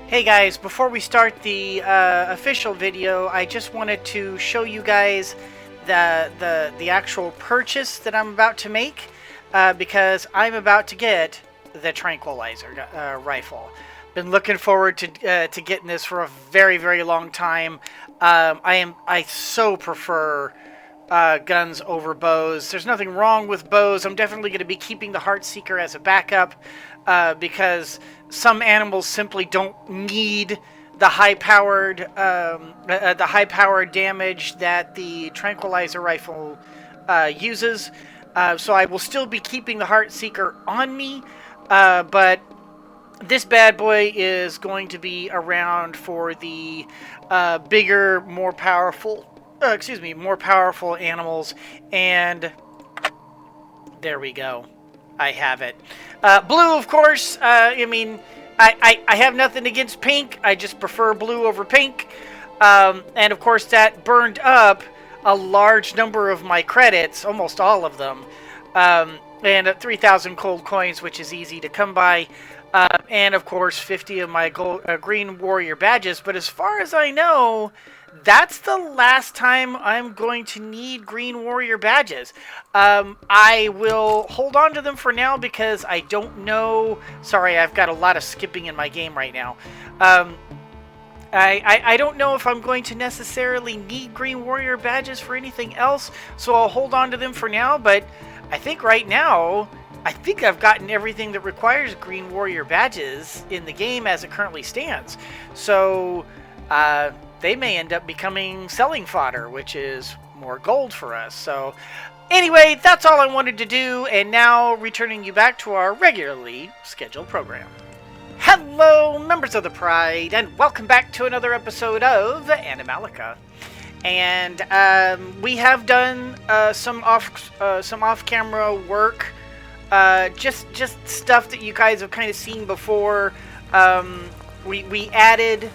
Hey guys, before we start the official video, I just wanted to show you guys the actual purchase that I'm about to make, because I'm about to get the tranquilizer rifle. Been looking forward to getting this for a very long time. I so prefer guns over bows. There's nothing wrong with bows. I'm definitely going to be keeping the Heartseeker as a backup, because some animals simply don't need the high-powered damage that the tranquilizer rifle uses. So I will still be keeping the Heartseeker on me, but this bad boy is going to be around for the bigger, more powerful animals, and there we go. I have it. Blue, of course. I mean, I have nothing against pink. I just prefer blue over pink. And of course, that burned up a large number of my credits, almost all of them, and 3,000 gold coins, which is easy to come by. And of course, 50 of my green warrior badges. But as far as I know, that's the last time I'm going to need green warrior badges. I will hold on to them for now because I don't know. Sorry, I've got a lot of skipping in my game right now. I don't know if I'm going to necessarily need green warrior badges for anything else, so I'll hold on to them for now. But I think right now, I think I've gotten everything that requires green warrior badges in the game as it currently stands. So they may end up becoming selling fodder, which is more gold for us. So anyway, that's all I wanted to do, and now returning you back to our regularly scheduled program. Hello, members of the Pride, and welcome back to another episode of Animallica. And we have done some off-camera work, just stuff that you guys have kind of seen before. We added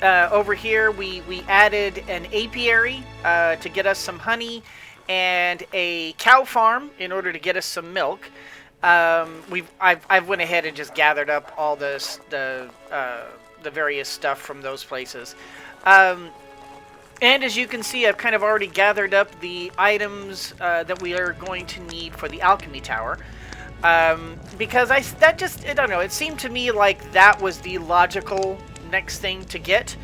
over here. We added an apiary to get us some honey, and a cow farm in order to get us some milk. I've went ahead and just gathered up all the various stuff from those places. And as you can see, I've kind of already gathered up the items that we are going to need for the Alchemy Tower. Because I don't know, it seemed to me like that was the logical next thing to get.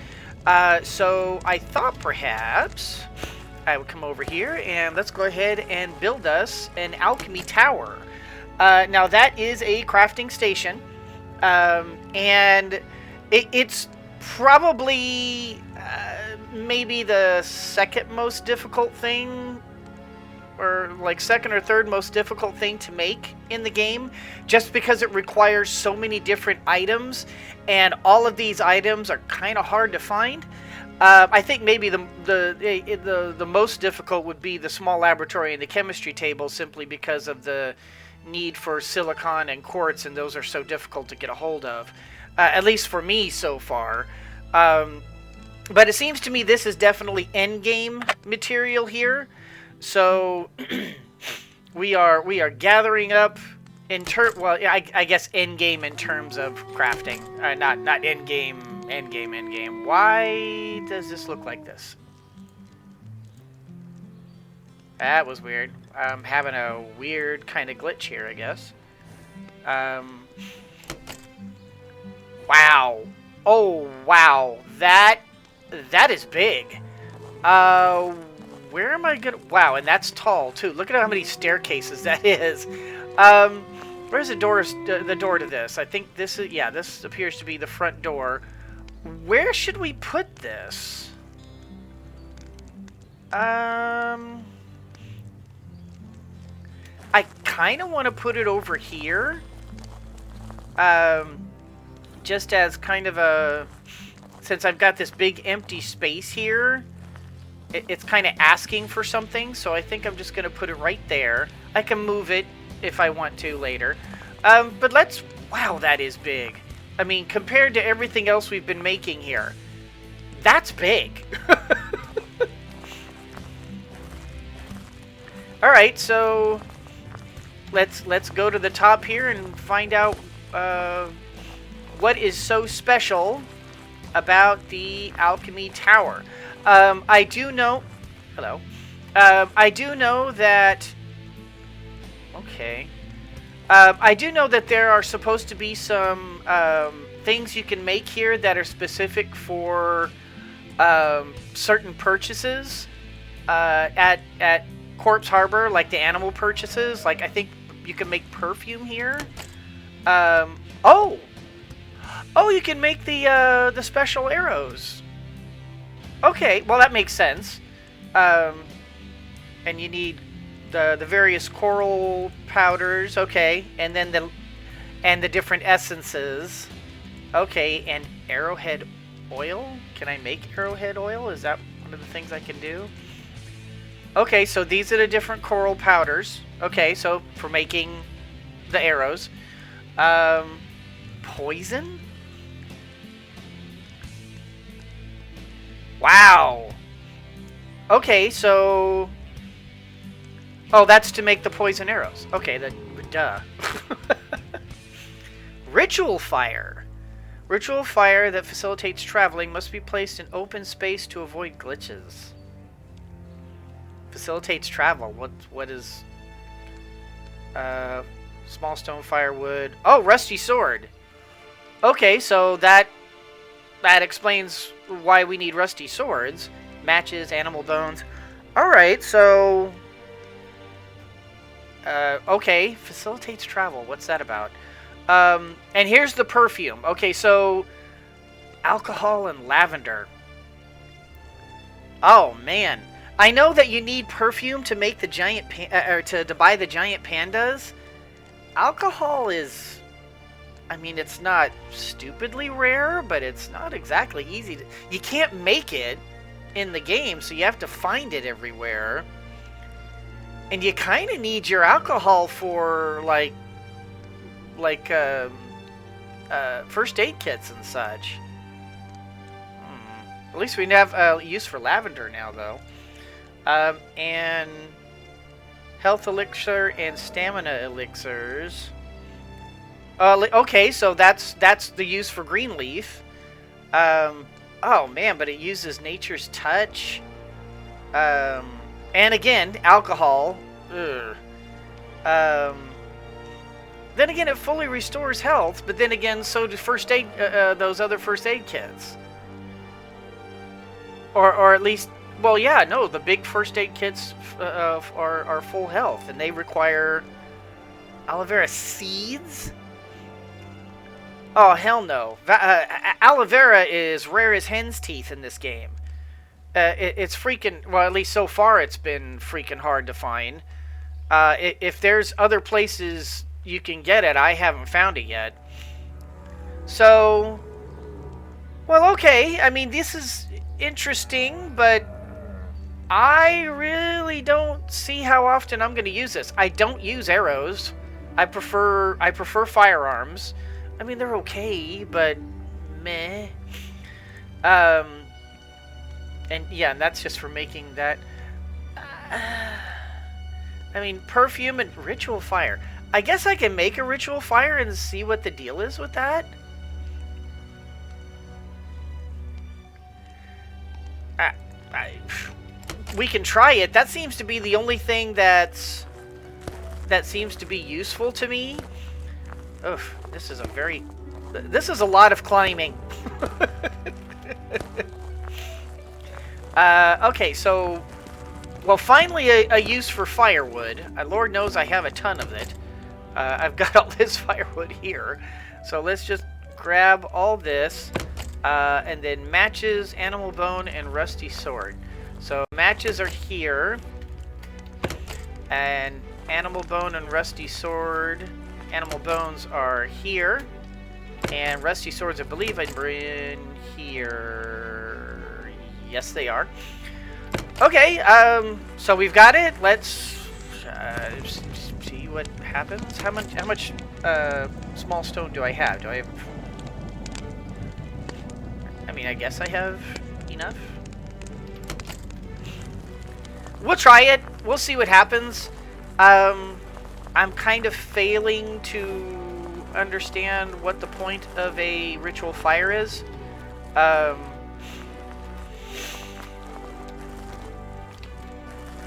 So I thought perhaps I would come over here and let's go ahead and build us an Alchemy Tower. Now that is a crafting station, and it's probably maybe the second most difficult thing, or like second or third most difficult thing to make in the game, just because it requires so many different items, and all of these items are kind of hard to find. I think maybe the most difficult would be the small laboratory and the chemistry table, simply because of the need for silicon and quartz, and those are so difficult to get a hold of, at least for me so far. But it seems to me this is definitely endgame material here. So we are gathering up well, I guess endgame in terms of crafting, not endgame. Why does this look like this? That was weird. I'm having a weird kind of glitch here, I guess. Wow. Oh, wow. That is big. Where am I gonna... Wow, and that's tall, too. Look at how many staircases that is. Where's the door to this? I think this is... Yeah, this appears to be the front door. Where should we put this? I kind of want to put it over here. Just as kind of a... Since I've got this big empty space here, it's kind of asking for something, so I think I'm just going to put it right there. I can move it if I want to later. But let's... Wow, that is big. I mean, compared to everything else we've been making here, that's big. Alright, so let's go to the top here and find out what is so special about the Alchemy Tower. I do know... Hello. I do know that... Okay. I do know that there are supposed to be some things you can make here that are specific for certain purchases at Corpse Harbor, like the animal purchases. Like, I think you can make perfume here. Oh, you can make the special arrows. Okay, well that makes sense. And you need the various coral powders. Okay, and then the different essences. Okay, and arrowhead oil. Can I make arrowhead oil? Is that one of the things I can do? Okay, so these are the different coral powders. Okay, so for making the arrows. Poison? Wow. Okay, so... Oh, that's to make the poison arrows. Okay, duh. Ritual fire. Ritual fire that facilitates traveling must be placed in open space to avoid glitches. Facilitates travel. What is... small stone firewood. Oh, rusty sword. Okay, so that explains why we need rusty swords. Matches, animal bones. Alright, so... okay, facilitates travel. What's that about? And here's the perfume. Okay, so... alcohol and lavender. Oh, man. I know that you need perfume to make the giant... to buy the giant pandas. Alcohol is... I mean, it's not stupidly rare, but it's not exactly easy to... You can't make it in the game, so you have to find it everywhere. And you kind of need your alcohol for, like first aid kits and such. At least we have use for lavender now, though. And health elixir and stamina elixirs. Okay, so that's the use for green leaf. Oh man, but it uses nature's touch. And again, alcohol. Ugh. Then again, it fully restores health, but then again, so do first aid. Those other first aid kits. Or at least, well, yeah, no, the big first aid kits are full health, and they require aloe vera seeds. Oh, hell no. Aloe vera is rare as hen's teeth in this game. It's freaking... Well, at least so far it's been freaking hard to find. If there's other places you can get it, I haven't found it yet. So... Well, okay. I mean, this is interesting, but... I really don't see how often I'm going to use this. I don't use arrows. I prefer firearms. I mean, they're okay, but meh. And yeah, and that's just for making that. I mean, perfume and ritual fire. I guess I can make a ritual fire and see what the deal is with that. We can try it. That seems to be the only thing that seems to be useful to me. Ugh, this is a lot of climbing. Okay, so... Well, finally a use for firewood. Lord knows I have a ton of it. I've got all this firewood here. So let's just grab all this. And then matches, animal bone, and rusty sword. So matches are here. And animal bone and rusty sword... Animal bones are here, and rusty swords, I believe, are in here. Yes, they are. Okay, so we've got it. Let's see what happens. How much small stone do I have? Do I have? I mean, I guess I have enough. We'll try it. We'll see what happens. I'm kind of failing to understand what the point of a ritual fire is.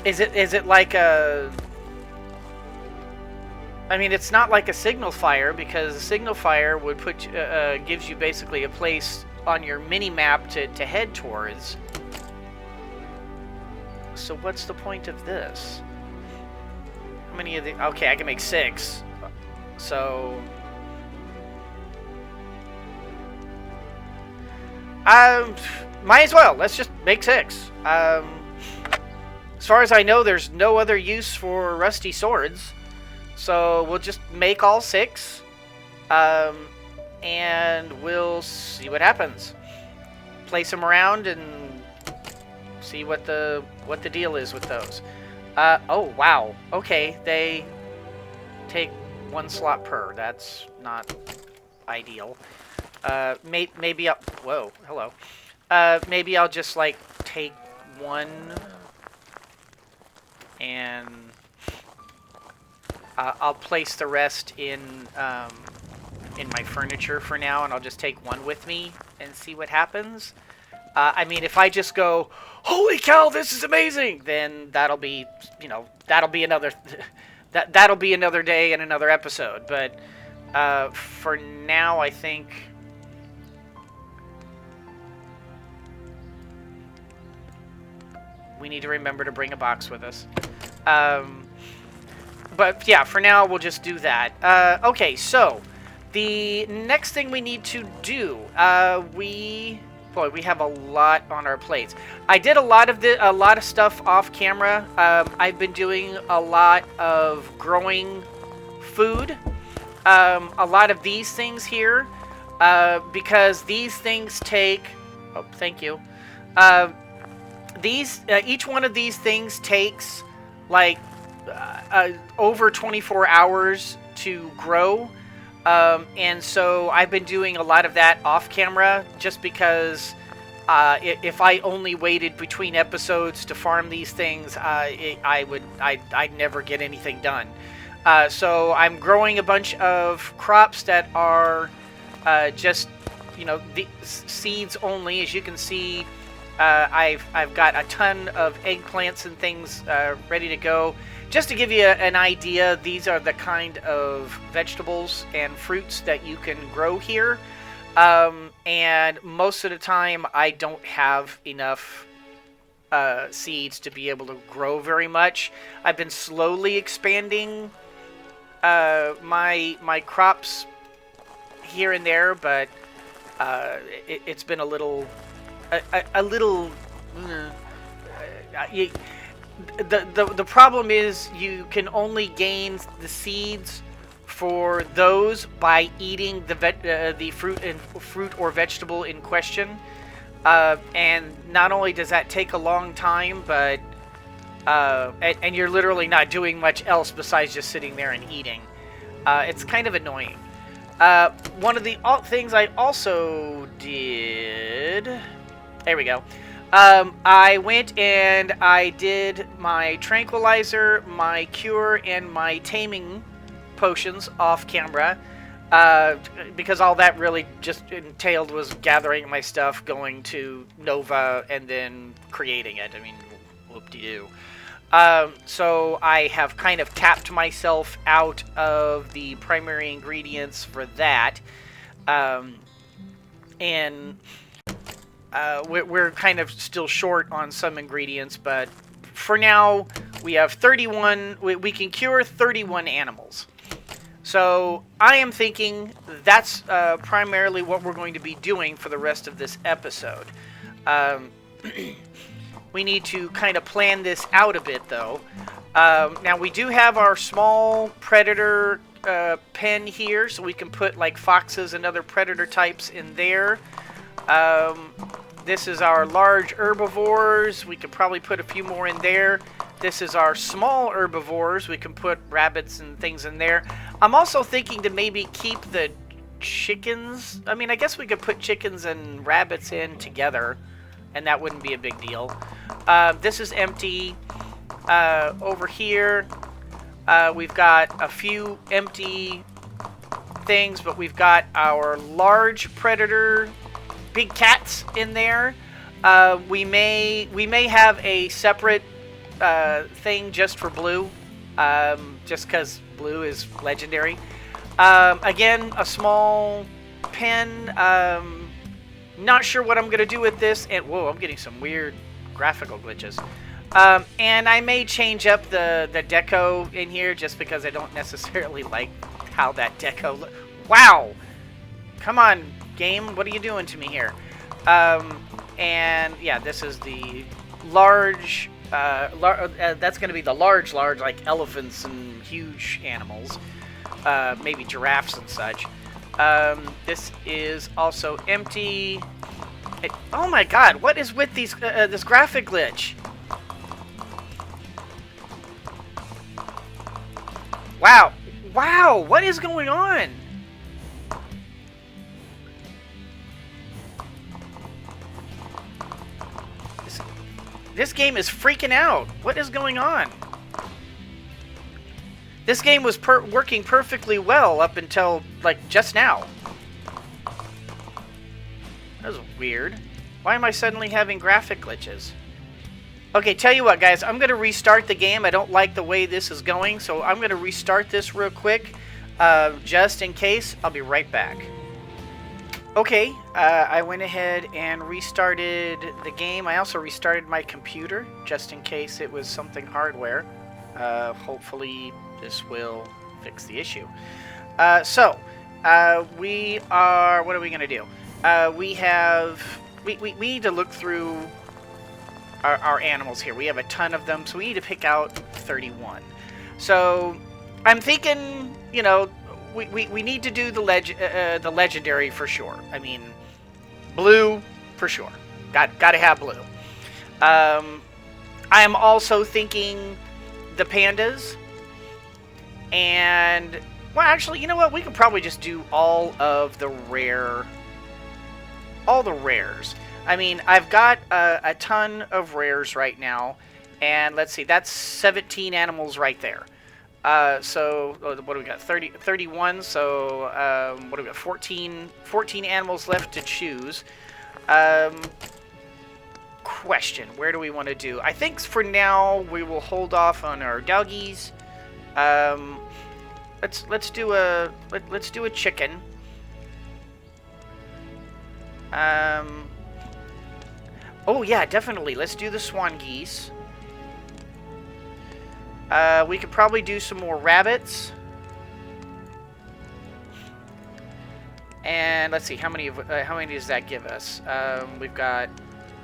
Is it like a... I mean, it's not like a signal fire, because a signal fire would put gives you basically a place on your mini map to head towards. So what's the point of this? How many of the... Okay, I can make 6. So... might as well. Let's just make 6. As far as I know, there's no other use for rusty swords. So we'll just make all 6. And we'll see what happens. Place them around and see what the deal is with those. Oh, wow. Okay, they take 1 slot per. That's not ideal. Maybe I'll... Whoa, hello. Maybe I'll just, like, take 1 and I'll place the rest in my furniture for now, and I'll just take 1 with me and see what happens. I mean, if I just go, holy cow, this is amazing, then that'll be, you know, that'll be another that'll be another day and another episode. But for now, I think we need to remember to bring a box with us. But yeah, for now, we'll just do that. Okay, so the next thing we need to do, we have a lot on our plates. I did a lot of stuff off camera. I've been doing a lot of growing food. A lot of these things here, because these things take... Oh, thank you. Each one of these things takes like over 24 hours to grow, and so I've been doing a lot of that off camera, just because if I only waited between episodes to farm these things, I'd never get anything done. So I'm growing a bunch of crops that are just, you know, the seeds only. As you can see, I've got a ton of eggplants and things ready to go. Just to give you an idea, these are the kind of vegetables and fruits that you can grow here. And most of the time, I don't have enough seeds to be able to grow very much. I've been slowly expanding my crops here and there, but it's been a little... The problem is you can only gain the seeds for those by eating the fruit or vegetable in question, and not only does that take a long time, but and you're literally not doing much else besides just sitting there and eating. It's kind of annoying. One of the things I also did... There we go. I went and I did my tranquilizer, my cure, and my taming potions off camera, because all that really just entailed was gathering my stuff, going to Nova, and then creating it. I mean, whoop-de-doo. So I have kind of tapped myself out of the primary ingredients for that, and we're kind of still short on some ingredients, but for now we have 31. We can cure 31 animals. So I am thinking that's primarily what we're going to be doing for the rest of this episode. We need to kind of plan this out a bit, though. Now, we do have our small predator pen here, so we can put like foxes and other predator types in there. This is our large herbivores. We could probably put a few more in there. This is our small herbivores. We can put rabbits and things in there. I'm also thinking to maybe keep the chickens. I mean, I guess we could put chickens and rabbits in together, and that wouldn't be a big deal. This is empty. Over here, we've got a few empty things, but we've got our large predator, big cats in there. We may have a separate thing just for blue, just because blue is legendary. Again, a small pen. Not sure what I'm gonna do with this. And whoa, I'm getting some weird graphical glitches. And I may change up the deco in here just because I don't necessarily like how that deco looks. Wow! Come on, game. What are you doing to me here? And yeah, this is the large, that's going to be the large, like elephants and huge animals. Maybe giraffes and such. This is also empty. Oh my god, what is with these, this graphic glitch? Wow. Wow, what is going on? This game is freaking out. What is going on? This game was working perfectly well up until, like, just now. That was weird. Why am I suddenly having graphic glitches? Okay, tell you what, guys. I'm going to restart the game. I don't like the way this is going, so I'm going to restart this real quick, just in case. I'll be right back. Okay, I went ahead and restarted the game. I also restarted my computer, just in case it was something hardware. Hopefully, this will fix the issue. We are... What are we going to do? We need to look through our animals here. We have a ton of them, so we need to pick out 31. So I'm thinking, you know, we need to do the legendary for sure. I mean, blue for sure. Gotta have blue. I am also thinking the pandas. And, well, actually, you know what? We could probably just do all the rares. I mean, I've got a ton of rares right now, and let's see, that's 17 animals right there. So, what do we got? 31, so, what do we got? 14 animals left to choose. Question, where do we want to do? I think for now, we will hold off on our doggies. Let's do a chicken. Oh yeah, definitely. Let's do the swan geese. We could probably do some more rabbits. And let's see, how many does that give us? We've got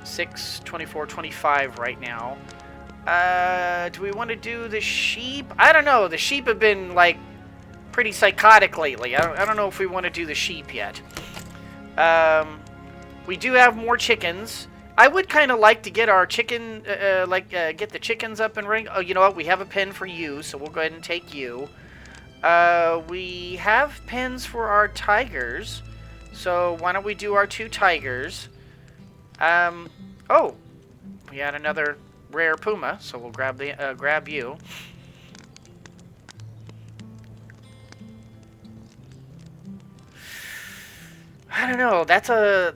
6, 24, 25 right now. Do we want to do the sheep? I don't know. The sheep have been, like, pretty psychotic lately. I don't know if we want to do the sheep yet. We do have more chickens. I would kind of like to get our chicken, get the chickens up and running. Oh, you know what? We have a pen for you, so we'll go ahead and take you. We have pens for our tigers, so why don't we do our 2 tigers? Oh, we had another rare puma, so we'll grab you. I don't know. That's a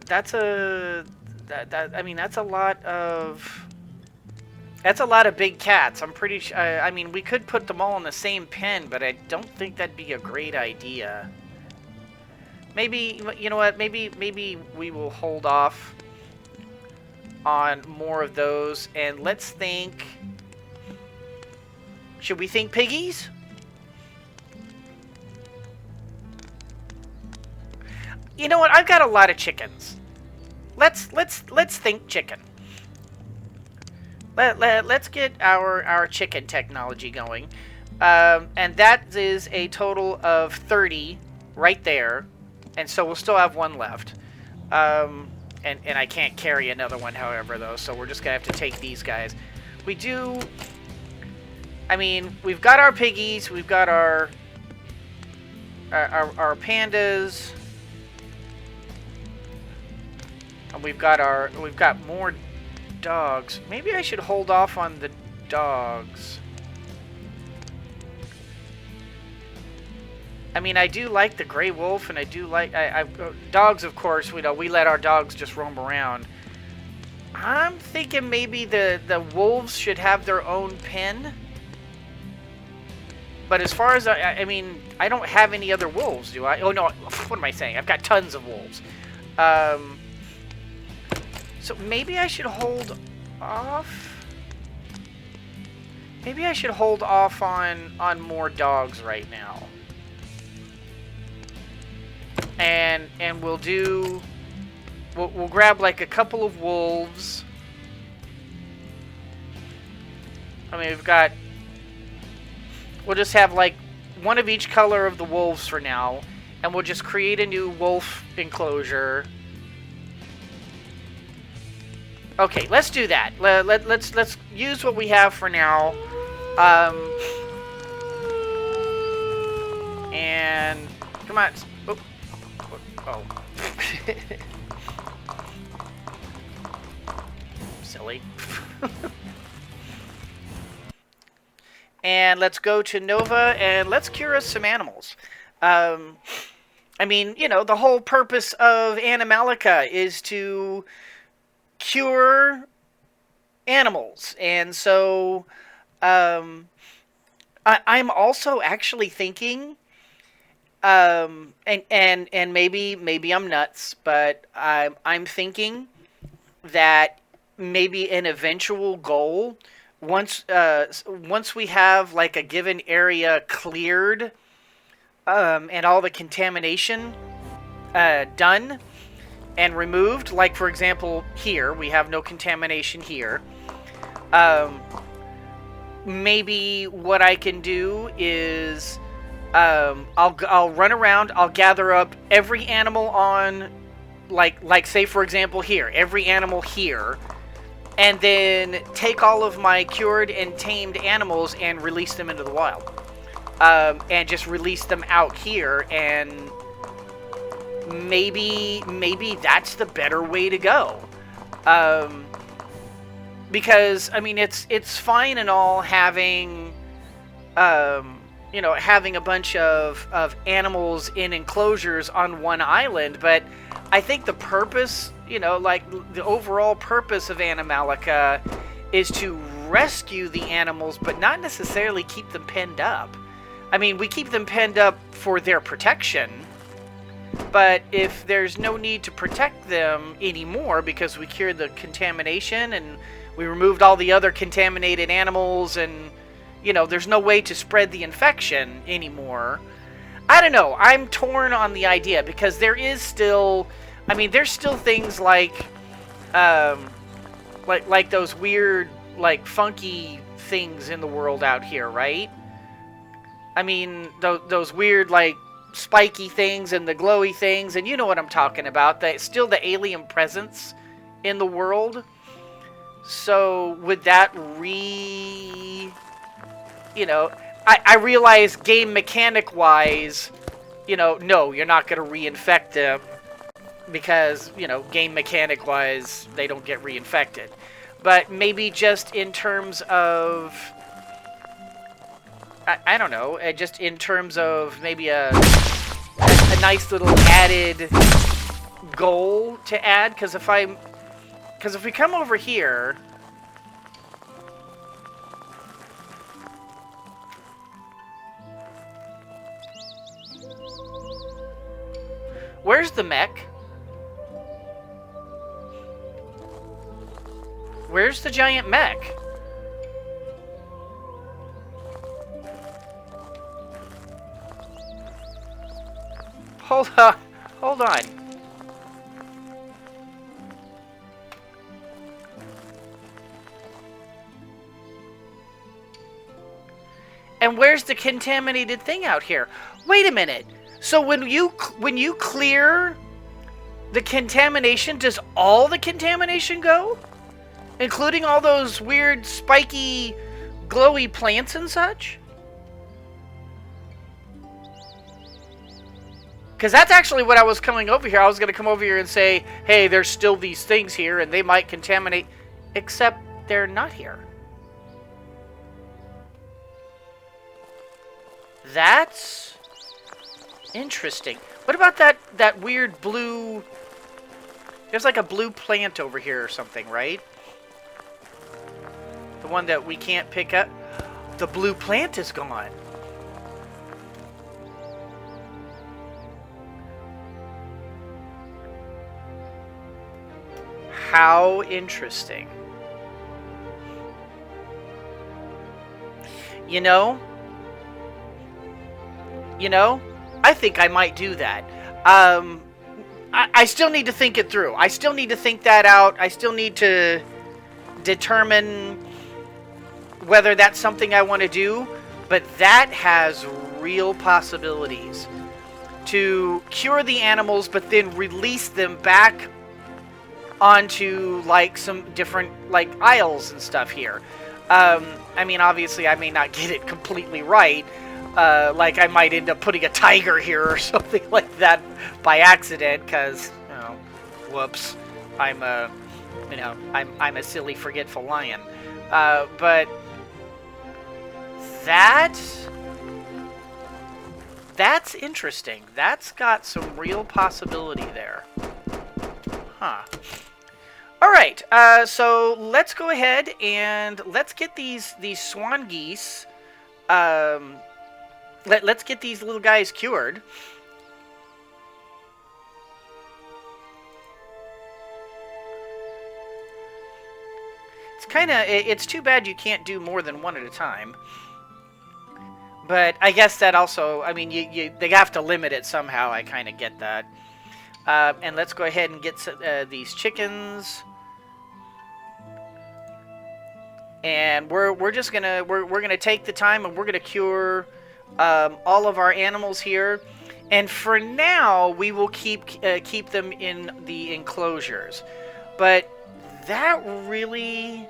lot of big cats. I'm pretty sure. I mean, we could put them all in the same pen, but I don't think that'd be a great idea. Maybe, you know what? Maybe we will hold off on more of those, and let's think. Should we think piggies? You know what? I've got a lot of chickens. Let's think chicken. Let's get our chicken technology going, and that is a total of 30 right there, and so we'll still have 1 left. And I can't carry another one, however, though, so we're just gonna have to take these guys. We do. I mean, we've got our piggies, we've got our pandas. And we've got more dogs. Maybe I should hold off on the dogs. I mean, I do like the gray wolf, and I do like dogs. Of course, we let our dogs just roam around. I'm thinking maybe the wolves should have their own pen. But as far as I mean, I don't have any other wolves, do I? Oh no, what am I saying? I've got tons of wolves. So maybe I should hold off. Maybe I should hold off on more dogs right now. And we'll do. We'll grab like a couple of wolves. I mean, we'll just have like one of each color of the wolves for now, and we'll just create a new wolf enclosure. Okay, let's do that. Let's use what we have for now. And come on. Oh. Silly. And let's go to Nova and let's cure us some animals. I mean, you know, the whole purpose of Animallica is to cure animals. And so I'm also actually thinking, and maybe I'm nuts, but I'm thinking that maybe an eventual goal, once we have like a given area cleared, and all the contamination done and removed, like for example here we have no contamination here. Maybe what I can do is I'll run around, I'll gather up every animal on, like say for example here, every animal here, and then take all of my cured and tamed animals and release them into the wild. And just release them out here, and maybe that's the better way to go. Because I mean, it's fine and all having, you know, having a bunch of animals in enclosures on one island, but I think the purpose, you know, like the overall purpose of Animallica is to rescue the animals, but not necessarily keep them penned up. I mean, we keep them penned up for their protection, but if there's no need to protect them anymore because we cured the contamination and we removed all the other contaminated animals, and, you know, there's no way to spread the infection anymore. I don't know. I'm torn on the idea because there is still, I mean, there's still things like those weird, like funky things in the world out here, right? I mean, those weird, like, spiky things and the glowy things, and you know what I'm talking about. Still the alien presence in the world. So, would that you know, I realize game mechanic-wise, you know, no, you're not going to reinfect them because, you know, game mechanic-wise, they don't get reinfected. But maybe just in terms of, I don't know, just in terms of maybe a nice little added goal to add, because if we come over here, where's the mech? Where's the giant mech? Hold on. Hold on. And where's the contaminated thing out here? Wait a minute. So when you clear the contamination, does all the contamination go? Including all those weird spiky glowy plants and such? Because that's actually what I was coming over here. I was going to come over here and say, hey, there's still these things here, and they might contaminate. Except they're not here. That's Interesting. What about that weird blue... There's like a blue plant over here or something, right? The one that we can't pick up. The blue plant is gone. How interesting. You know, I think I might do that. I still need to think it through. I still need to think that out. I still need to determine whether that's something I want to do. But that has real possibilities. To cure the animals, but then release them back onto, like, some different, like, aisles and stuff here. I mean, obviously, I may not get it completely right. Like, I might end up putting a tiger here or something like that by accident, because, whoops, I'm a silly, forgetful lion. But that's interesting. That's got some real possibility there. Huh. All right, so let's go ahead and let's get these swan geese. Let's get these little guys cured. It's too bad you can't do more than one at a time. But I guess that also, I mean, they have to limit it somehow. I kind of get that. And let's go ahead and get these chickens. And we're just gonna we're gonna take the time and we're gonna cure all of our animals here. And for now, we will keep them in the enclosures. But that really,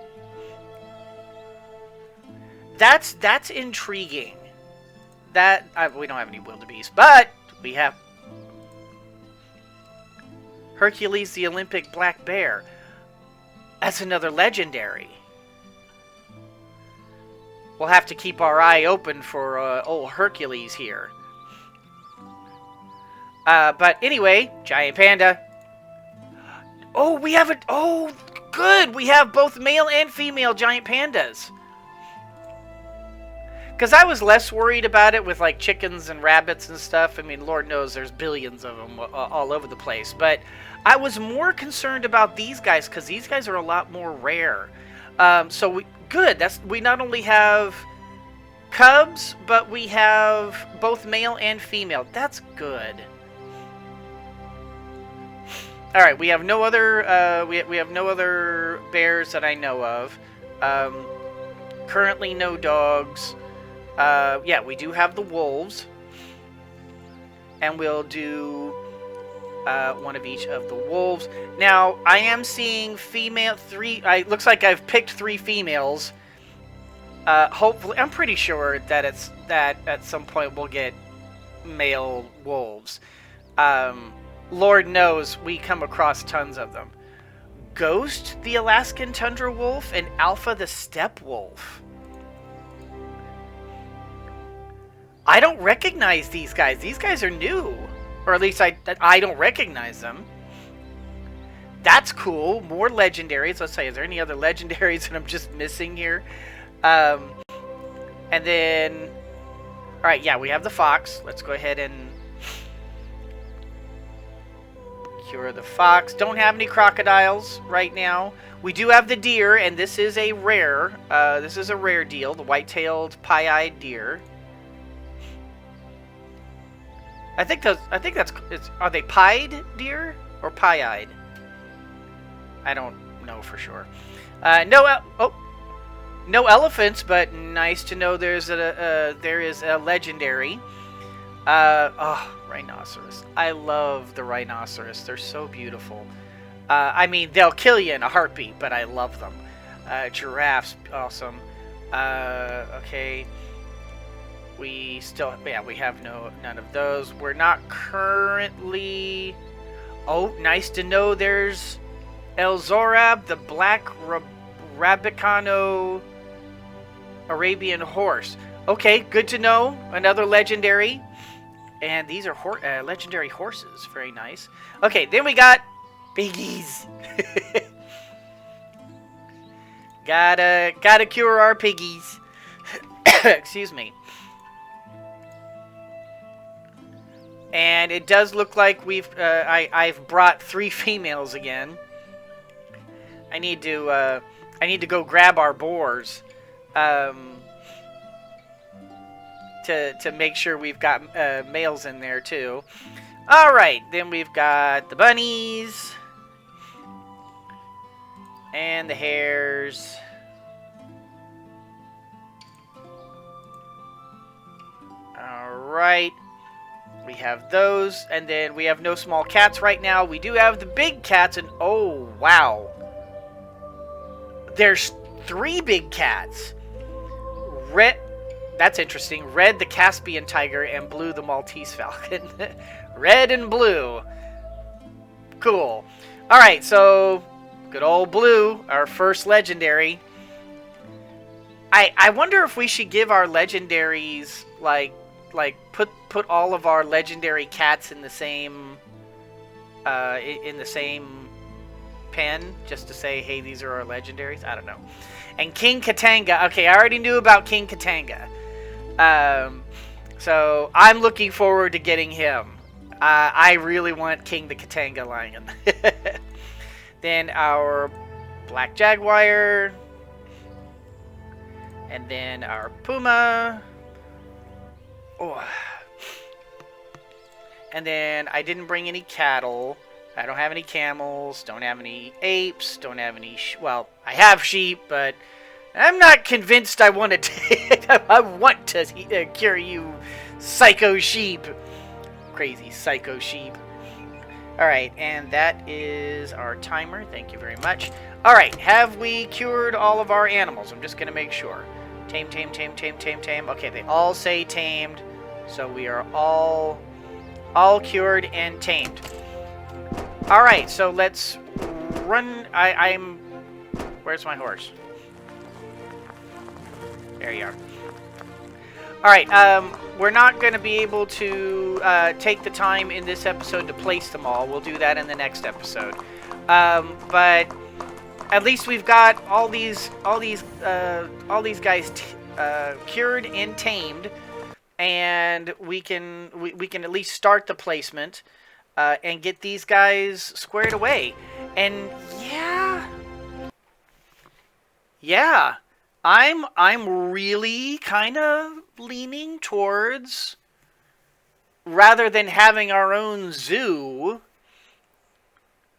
that's intriguing. We don't have any wildebeest, but we have Hercules the Olympic black bear. That's another legendary. We'll have to keep our eye open for old Hercules here. But anyway, giant panda. Oh, we have oh, good! We have both male and female giant pandas. Because I was less worried about it with, like, chickens and rabbits and stuff. I mean, Lord knows there's billions of them all over the place. But I was more concerned about these guys, because these guys are a lot more rare. So good. We not only have cubs, but we have both male and female. That's good. All right, we have no other we have no other bears that I know of. Currently, no dogs. Yeah, we do have the wolves, and we'll do one of each of the wolves. Now, I am seeing looks like I've picked 3 females. Hopefully, I'm pretty sure that at some point we'll get male wolves. Lord knows we come across tons of them. Ghost, the Alaskan tundra wolf, and Alpha, the steppe wolf. I don't recognize these guys. These guys are new. Or at least I don't recognize them. That's cool. More legendaries. Let's say, is there any other legendaries that I'm just missing here? And then... Alright, yeah, we have the fox. Let's go ahead and cure the fox. Don't have any crocodiles right now. We do have the deer, and this is a rare. This is a rare deal. The white-tailed, pie-eyed deer. I think that's are they pied deer or pie-eyed? I don't know for sure. No elephants, but nice to know there is a legendary. Rhinoceros. I love the rhinoceros. They're so beautiful. I mean, they'll kill you in a heartbeat, but I love them. Giraffes, awesome. Okay. We have none of those. We're not currently... Oh, nice to know there's El Zorab, the black Rabicano Arabian horse. Okay, good to know. Another legendary. And these are legendary horses. Very nice. Okay, then we got piggies. Gotta cure our piggies. Excuse me. And it does look like I've brought 3 females again. I need to go grab our boars. To make sure we've got males in there too. All right, then we've got the bunnies and the hares. All right, we have those, and then we have no small cats right now. We do have the big cats, and oh wow, there's 3 big cats. Red. That's interesting. Red, the Caspian tiger, and blue, the Maltese falcon. Red and blue. Cool. All right, so good old blue, our first legendary. I wonder if we should give our legendaries put all of our legendary cats in the same pen, just to say, hey, these are our legendaries. I don't know. And King Katanga. Okay, I already knew about King Katanga. So I'm looking forward to getting him. I really want King the Katanga lion. Then our black jaguar, and then our puma. Oh. And then I didn't bring any cattle. I don't have any camels. Don't have any apes. Don't have any. Well, I have sheep, but I'm not convinced I want to. I want to cure you, psycho sheep. Crazy psycho sheep. All right, and that is our timer. Thank you very much. All right, have we cured all of our animals? I'm just gonna make sure. Tame, tame, tame, tame, tame, tame. Okay, they all say tamed, so we are all cured and tamed. All right, so let's run. I'm. Where's my horse? There you are. All right, we're not going to be able to take the time in this episode to place them all. We'll do that in the next episode. But at least we've got all these guys cured and tamed, and we can at least start the placement and get these guys squared away. And yeah. I'm really kind of leaning towards, rather than having our own zoo,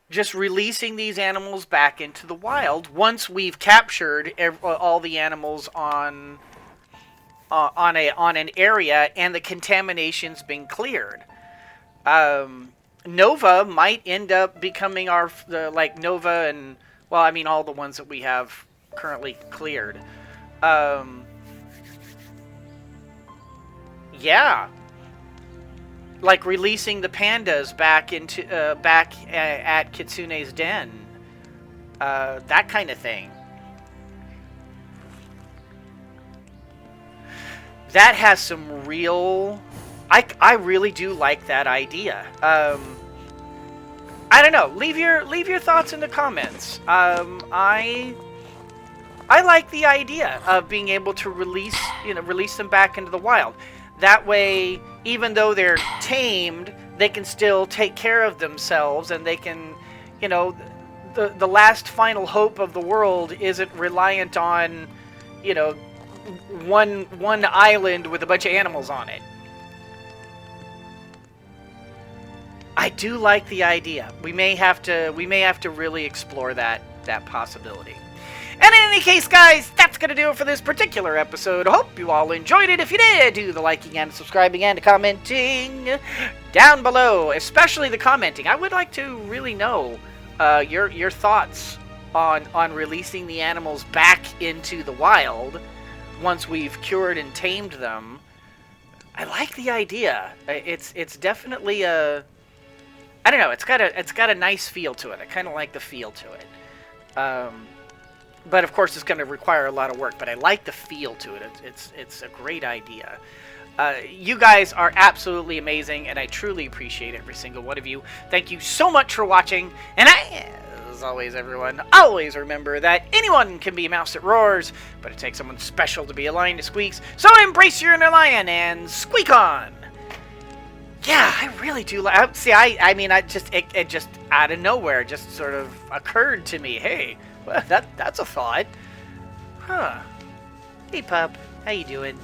just releasing these animals back into the wild once we've captured all the animals on an area and the contamination's been cleared. Nova might end up becoming our Nova and, well, I mean all the ones that we have currently cleared. Yeah, like releasing the pandas back into at Kitsune's den, that kind of thing. That has some real. I really do like that idea. I don't know. Leave your thoughts in the comments. I like the idea of being able to release them back into the wild. That way, even though they're tamed, they can still take care of themselves, and they can, the last final hope of the world isn't reliant on, one island with a bunch of animals on it. I do like the idea. We may have to really explore that possibility. And in any case, guys, that's going to do it for this particular episode. I hope you all enjoyed it. If you did, do the liking and subscribing and commenting down below, especially the commenting. I would like to really know your thoughts on releasing the animals back into the wild once we've cured and tamed them. I like the idea. It's definitely a, I don't know, it's got a nice feel to it. I kind of like the feel to it. But of course, it's going to require a lot of work. But I like the feel to it. It's a great idea. You guys are absolutely amazing, and I truly appreciate every single one of you. Thank you so much for watching, and as always, everyone, always remember that anyone can be a mouse that roars, but it takes someone special to be a lion that squeaks. So embrace your inner lion and squeak on! Yeah, I really do like. See, I mean, it just out of nowhere just sort of occurred to me. Hey, well, that's a thought, huh? Hey, pup, how you doing?